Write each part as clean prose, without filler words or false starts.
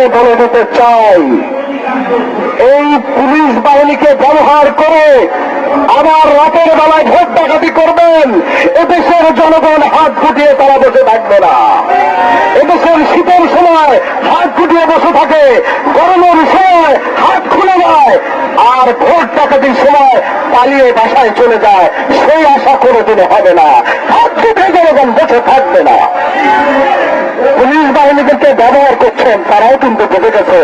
করে বলে দিতে চাই, এই পুলিশ বাহিনীকে ব্যবহার করে আবার রাতের বেলায় ভোট ডাকাতি করবেন, এদেশের জনগণ হাত ফুটিয়ে তারা বসে থাকবে না। এদেশের শীতের সময় হাত ফুটিয়ে বসে থাকে, গরমের সময় হাত খুলে যায়, আর ভোট ডাকাতির সময় পালিয়ে বাসায় চলে যায়। সেই আশা কোনোদিনে হবে না, হাত ফুটে জনগণ বসে থাকবে না। পুলিশ বাহিনীদেরকে ব্যবহার করছেন, তারাও কিন্তু বুঝে গেছে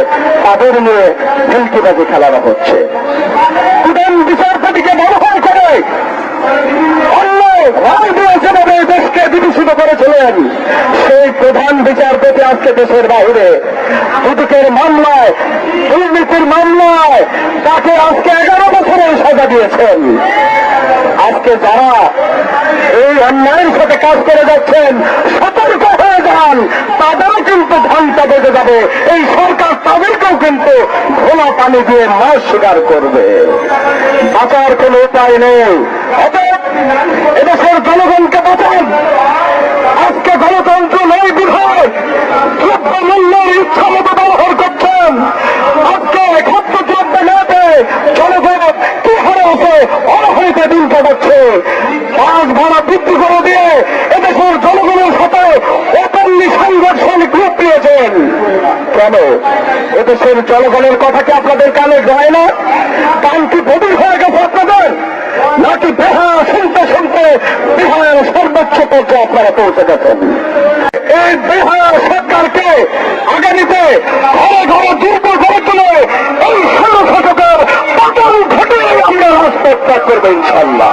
তাদের নিয়ে ঢিলকিবাজি খেলানো হচ্ছে। প্রধান বিচারপতিকে ব্যবহার করে অন্য রায় দিয়েছে বলে দেশকে বিদূষিত করেছিলেন, সেই প্রধান বিচারপতি আজকে দেশের বাইরে দুদকের মামলায়, দুর্নীতির মামলায় তাকে আজকে 11 বছরের সাজা দিয়েছেন। আজকে যারা এই অন্যায়ের সাথে কাজ করে যাচ্ছেন, সতর্ক হয়ে যান, তাদেরও কিন্তু ঘন্টা বেজে যাবে। এই সরকার তাদেরকেও কিন্তু ঘোলা পানি দিয়ে মাছ শিকার করবে, বাঁচার কোন উপায় নেই। এদেশের জনগণকে বাঁচান। আজকে গণতন্ত্র নেই বিধায় দ্রব্য মূল্যের ইচ্ছা মতো ব্যবহার করছেন। আজকে খাদ্য দ্রব্য নেতে জনগণ কি হারে আছে, অনহরিতে দিন কাটাচ্ছে। বাস ভাড়া বৃদ্ধি করে দিয়ে এদেশের জনগণের সাথে ওপেনলি সাংঘর্ষিক রূপ দিয়েছেন। কেন? এদেশের জনগণের কথা কি আপনাদের কানে যায় না? কান কি বধির হয়ে গেছে আপনাদের? নাকি বেহায়া শুনতে শুনতে বেহায়ার সর্বোচ্চ পর্যায়ে আপনারা পৌঁছে গেছেন? এই বেহায়া সরকারকে আগামীতে ঘরে ঘরে দুর্গ গড়ে তুলে এই 16 শতকের পতন ঘটিয়ে আমরা রাজপথ ত্যাগ করবো ইনশাল্লাহ।